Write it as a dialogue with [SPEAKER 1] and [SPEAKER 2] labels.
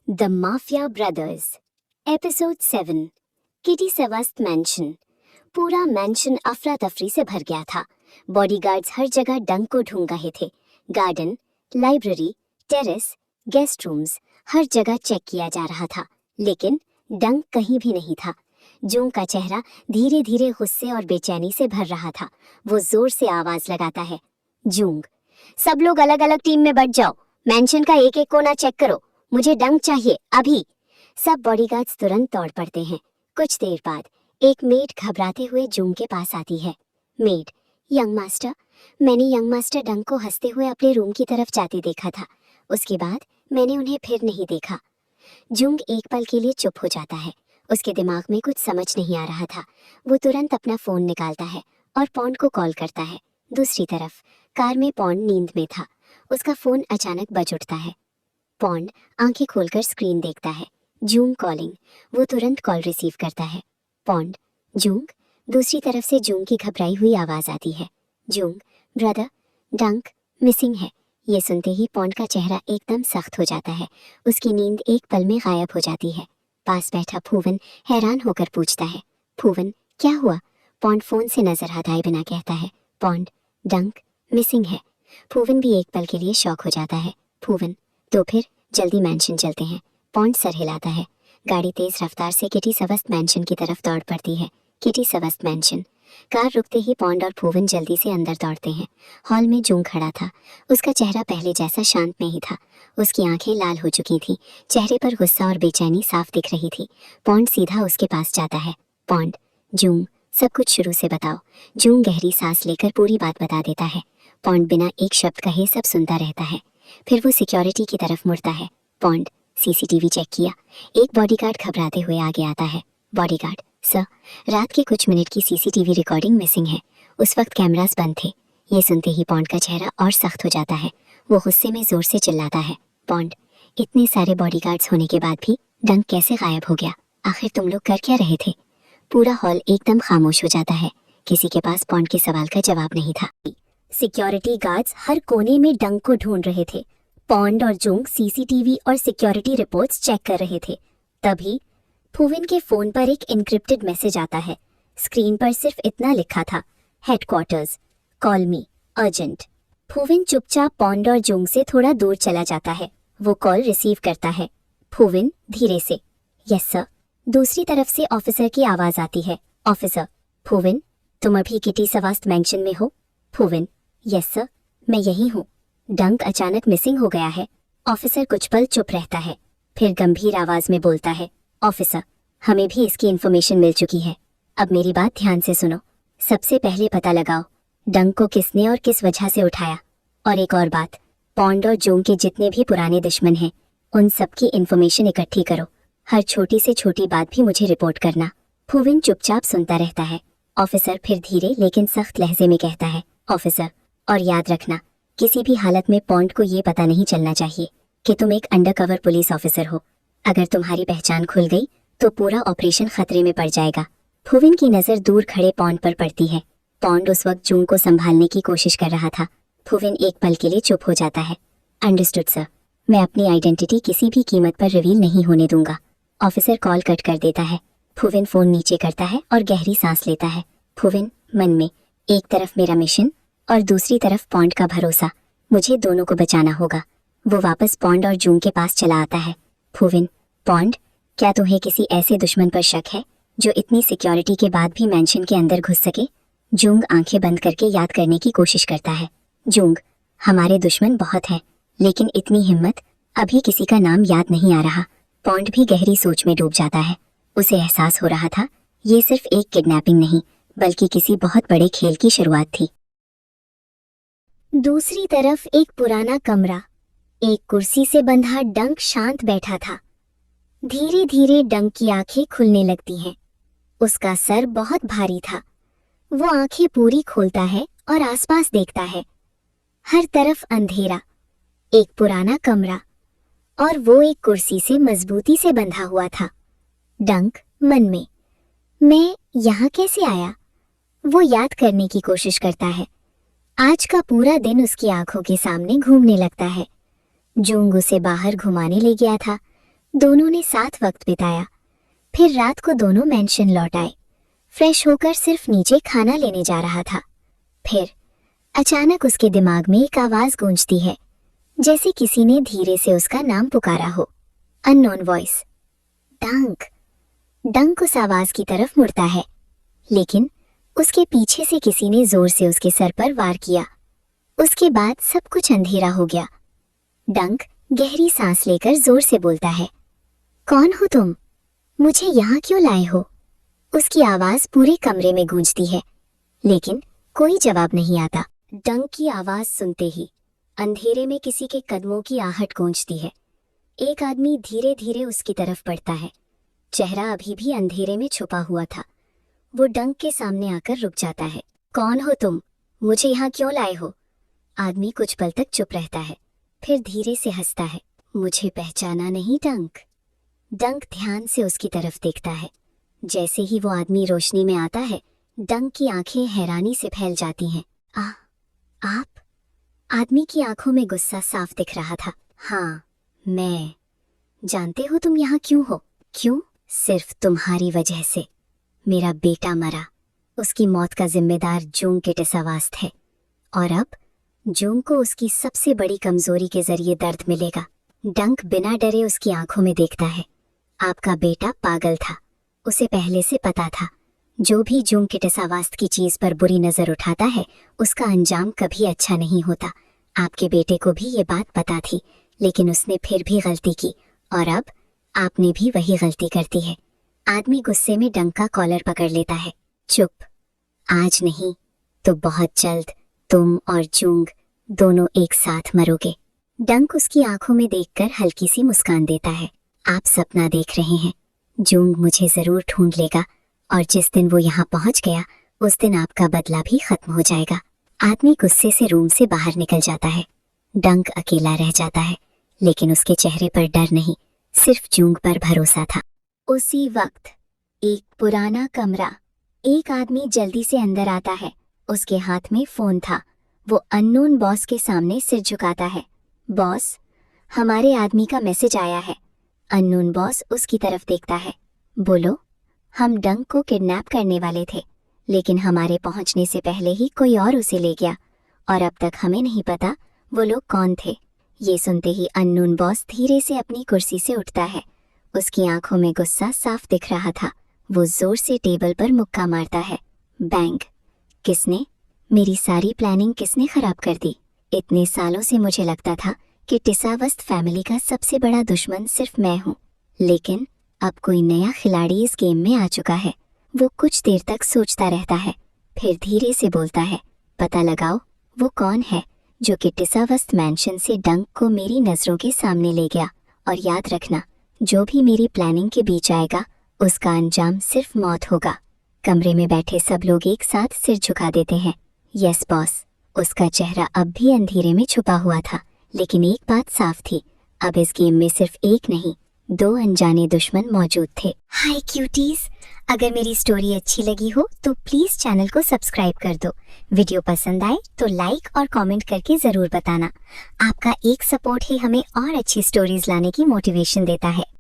[SPEAKER 1] The mafia brothers episode 7। Kitty सेवास्त mansion. पूरा mansion अफरा तफरी से भर गया था। बॉडीगार्ड्स हर जगह डंक को ढूंढ रहे थे। Garden, library, terrace, guest rooms, हर जगह चेक किया जा रहा था, लेकिन डंक कहीं भी नहीं था। जूंग का चेहरा धीरे धीरे गुस्से और बेचैनी से भर रहा था। वो जोर से आवाज लगाता है, जूंग, सब लोग अलग अलग टीम में बट जाओ। मैंशन का एक एक कोना चेक करो। मुझे डंक चाहिए अभी। सब बॉडीगार्ड्स तुरंत दौड़ पड़ते हैं। कुछ देर बाद एक मेड घबराते हुए जूंग के पास आती है। Made, young master. मैंने यंग मास्टर डंक को हंसते हुए अपने रूम की तरफ जाते देखा था। उसके बाद मैंने उन्हें फिर नहीं देखा। जूंग एक पल के लिए चुप हो जाता है। उसके दिमाग में कुछ समझ नहीं आ रहा था। वो तुरंत अपना फोन निकालता है और पॉन्ड को कॉल करता है। दूसरी तरफ कार में पॉन्ड नींद में था। उसका फोन अचानक बज उठता है। पॉन्ड आंखें खोलकर स्क्रीन देखता है। Jung calling. वो तुरंत कॉल रिसीव करता है। Pond, Jung. दूसरी तरफ से जूंग की घबराई हुई आवाज आती है। जूंग, ब्रदर, डंक मिसिंग है। ये सुनते ही पॉन्ड का चेहरा एकदम सख्त हो जाता है। उसकी नींद एक पल में गायब हो जाती है। पास बैठा फूवन हैरान होकर पूछता है, फूवन क्या हुआ? पॉन्ड फोन से नजर हटाए बिना कहता है, पॉन्ड, डंक मिसिंग है। फूवन भी एक पल के लिए शॉक हो जाता है। फूवन, तो फिर जल्दी मैंशन चलते हैं। पॉन्ड सर हिलाता है। गाड़ी तेज रफ्तार से किटी सवस्त मैंशन की तरफ दौड़ पड़ती है। Kitty सवस्त mention. कार रुकते ही पॉन्ड और फूवन जल्दी से अंदर दौड़ते हैं। हॉल में जूंग खड़ा था। उसका चेहरा पहले जैसा शांत नहीं था। उसकी आंखें लाल हो चुकी थीं। चेहरे पर गुस्सा और बेचैनी साफ दिख रही थी। पॉन्ड सीधा उसके पास जाता है। पॉन्ड, जूंग, सब कुछ शुरू से बताओ। जूंग गहरी सांस लेकर पूरी बात बता देता है। पॉन्ड बिना एक शब्द कहे सब सुनता रहता है। फिर वो सिक्योरिटी की तरफ मुड़ता है। पॉन्ड, सीसीटीवी चेक किया? एक बॉडीगार्ड घबराते हुए आगे आता है। बॉडीगार्ड, सर, रात के कुछ मिनट की सीसीटीवी रिकॉर्डिंग मिसिंग है। उस वक्त कैमरास बंद थे। ये सुनते ही पॉन्ड का चेहरा और सख्त हो जाता है। वो गुस्से में जोर से चिल्लाता है, पॉन्ड, इतने सारे बॉडीगार्ड्स होने के बाद भी डंक कैसे गायब हो गया? आखिर तुम लोग कर क्या रहे थे? पूरा हॉल एकदम खामोश हो जाता है। किसी के पास पॉन्ड के सवाल का जवाब नहीं था। सिक्योरिटी गार्ड्स हर कोने में डंक को ढूंढ रहे थे। पॉन्ड और जूंग सीसीटीवी और सिक्योरिटी रिपोर्ट्स चेक कर रहे थे। तभी फूविन के फोन पर एक एन्क्रिप्टेड मैसेज आता है। स्क्रीन पर सिर्फ इतना लिखा था, हेडक्वार्टर्स, कॉल मी, अर्जेंट। फूविन चुपचाप पॉन्ड और जूंग से थोड़ा दूर चला जाता है। वो कॉल रिसीव करता है। फूविन धीरे से, यस सर। दूसरी तरफ से ऑफिसर की आवाज आती है, ऑफिसर। फूविन, तुम अभी किटी सवास्त मैंशन में हो? फूविन, यस सर, मैं यही हूँ। डंक अचानक मिसिंग हो गया है। ऑफिसर कुछ पल चुप रहता है, फिर गंभीर आवाज में बोलता है, ऑफिसर, हमें भी इसकी इन्फॉर्मेशन मिल चुकी है। अब मेरी बात ध्यान से सुनो। सबसे पहले पता लगाओ डंक को किसने और किस वजह से उठाया। और एक और बात, पॉन्ड और जूंग के जितने भी पुराने दुश्मन हैं, उन सबकी इन्फॉर्मेशन इकट्ठी करो। हर छोटी से छोटी बात भी मुझे रिपोर्ट करना। फूविन चुपचाप सुनता रहता है। ऑफिसर फिर धीरे लेकिन सख्त लहजे में कहता है, ऑफिसर, और याद रखना, किसी भी हालत में पॉन्ड को ये पता नहीं चलना चाहिए कि तुम एक अंडरकवर पुलिस ऑफिसर हो। अगर तुम्हारी पहचान खुल गई तो पूरा ऑपरेशन खतरे में पड़ जाएगा। फूविन की नजर दूर खड़े पॉन्ड पर पड़ती है। पॉन्ड उस वक्त जूंग को संभालने की कोशिश कर रहा था। फूविन एक पल के लिए चुप हो जाता है। अंडरस्टूड सर, मैं अपनी आइडेंटिटी किसी भी कीमत पर रिवील नहीं होने दूंगा। ऑफिसर कॉल कट कर देता है। फूविन फोन नीचे करता है और गहरी सांस लेता है। फूविन मन में, एक तरफ मेरा मिशन और दूसरी तरफ पॉन्ड का भरोसा। मुझे दोनों को बचाना होगा। वो वापस पॉन्ड और जूंग के पास चला आता है। फूविन, पॉन्ड, क्या तुम्हें किसी ऐसे दुश्मन पर शक है जो इतनी सिक्योरिटी के बाद भी मैंशन के अंदर घुस सके? जूंग आंखें बंद करके याद करने की कोशिश करता है। जूंग, हमारे दुश्मन बहुत हैं, लेकिन इतनी हिम्मत, अभी किसी का नाम याद नहीं आ रहा। पॉन्ड भी गहरी सोच में डूब जाता है। उसे एहसास हो रहा था ये सिर्फ एक किडनैपिंग नहीं, बल्कि किसी बहुत बड़े खेल की शुरुआत थी। दूसरी तरफ एक पुराना कमरा। एक कुर्सी से बंधा डंक शांत बैठा था। धीरे धीरे डंक की आंखें खुलने लगती हैं। उसका सर बहुत भारी था। वो आंखें पूरी खोलता है और आसपास देखता है। हर तरफ अंधेरा, एक पुराना कमरा, और वो एक कुर्सी से मजबूती से बंधा हुआ था। डंक मन में, मैं यहाँ कैसे आया? वो याद करने की कोशिश करता है। आज का पूरा दिन उसकी आंखों के सामने घूमने लगता है। जूंग उसे बाहर घुमाने ले गया था। दोनों ने साथ वक्त बिताया। फिर रात को दोनों मेंशन लौट आए। फ्रेश होकर सिर्फ नीचे खाना लेने जा रहा था। फिर अचानक उसके दिमाग में एक आवाज गूंजती है, जैसे किसी ने धीरे से उसका नाम पुकारा हो। Unknown voice. डंक। डंक उस आवाज की तरफ मुड़ता है, लेकिन उसके पीछे से किसी ने जोर से उसके सर पर वार किया। उसके बाद सब कुछ अंधेरा हो गया। डंक गहरी सांस लेकर जोर से बोलता है, कौन हो तुम? मुझे यहाँ क्यों लाए हो? उसकी आवाज पूरे कमरे में गूंजती है, लेकिन कोई जवाब नहीं आता। डंक की आवाज सुनते ही अंधेरे में किसी के कदमों की आहट गूंजती है। एक आदमी धीरे धीरे उसकी तरफ बढ़ता है। चेहरा अभी भी अंधेरे में छुपा हुआ था। वो डंक के सामने आकर रुक जाता है। कौन हो तुम? मुझे यहाँ क्यों लाए हो? आदमी कुछ पल तक चुप रहता है, फिर धीरे से हंसता है। मुझे पहचाना नहीं डंक? डंक ध्यान से उसकी तरफ देखता है। जैसे ही वो आदमी रोशनी में आता है, डंक की आंखें हैरानी से फैल जाती हैं। आप? आदमी की आंखों में गुस्सा साफ दिख रहा था। हाँ, मैं। जानते हो तुम यहाँ क्यों हो? क्यों? सिर्फ तुम्हारी वजह से मेरा बेटा मरा। उसकी मौत का जिम्मेदार जूंग किटेसावास्त है, और अब जूंग को उसकी सबसे बड़ी कमजोरी के जरिए दर्द मिलेगा। डंक बिना डरे उसकी आंखों में देखता है। आपका बेटा पागल था, उसे पहले से पता था। जो भी जूंग किटेसावास्त की चीज पर बुरी नजर उठाता है, उसका अंजाम कभी अच्छा नहीं होता। आपके बेटे को भी ये बात पता थी, लेकिन उसने फिर भी गलती की, और अब आपने भी वही गलती कर दी है। आदमी गुस्से में डंक का कॉलर पकड़ लेता है। चुप। आज नहीं तो बहुत जल्द तुम और जूंग दोनों एक साथ मरोगे। डंक उसकी आंखों में देखकर हल्की सी मुस्कान देता है। आप सपना देख रहे हैं। जूंग मुझे जरूर ढूंढ लेगा, और जिस दिन वो यहाँ पहुंच गया, उस दिन आपका बदला भी खत्म हो जाएगा। आदमी गुस्से से रूम से बाहर निकल जाता है। डंक अकेला रह जाता है, लेकिन उसके चेहरे पर डर नहीं, सिर्फ जूंग पर भरोसा था। उसी वक्त एक पुराना कमरा। एक आदमी जल्दी से अंदर आता है। उसके हाथ में फोन था। वो अननोन बॉस के सामने सिर झुकाता है। बॉस, हमारे आदमी का मैसेज आया है। अननोन बॉस उसकी तरफ देखता है। बोलो। हम डंक को किडनैप करने वाले थे, लेकिन हमारे पहुंचने से पहले ही कोई और उसे ले गया, और अब तक हमें नहीं पता वो लोग कौन थे। ये सुनते ही अननोन बॉस धीरे से अपनी कुर्सी से उठता है। उसकी आंखों में गुस्सा साफ दिख रहा था। वो जोर से टेबल पर मुक्का मारता है। बैंग। किसने? मेरी सारी प्लानिंग किसने खराब कर दी? इतने सालों से मुझे लगता था कि टिसावस्त फैमिली का सबसे बड़ा दुश्मन सिर्फ मैं हूँ, लेकिन अब कोई नया खिलाड़ी इस गेम में आ चुका है। वो कुछ देर तक सोचता रहता है, फिर धीरे से बोलता है, पता लगाओ वो कौन है जो कि टिसावस्त मैंशन से डंक को मेरी नजरों के सामने ले गया। और याद रखना, जो भी मेरी प्लानिंग के बीच आएगा, उसका अंजाम सिर्फ मौत होगा। कमरे में बैठे सब लोग एक साथ सिर झुका देते हैं। Yes boss. उसका चेहरा अब भी अंधेरे में छुपा हुआ था, लेकिन एक बात साफ थी, अब इस गेम में सिर्फ एक नहीं, 2 अनजाने दुश्मन मौजूद थे। हाय क्यूटीज, अगर मेरी स्टोरी अच्छी लगी हो तो प्लीज चैनल को सब्सक्राइब कर दो। वीडियो पसंद आए तो लाइक और कमेंट करके जरूर बताना। आपका एक सपोर्ट ही हमें और अच्छी स्टोरीज लाने की मोटिवेशन देता है।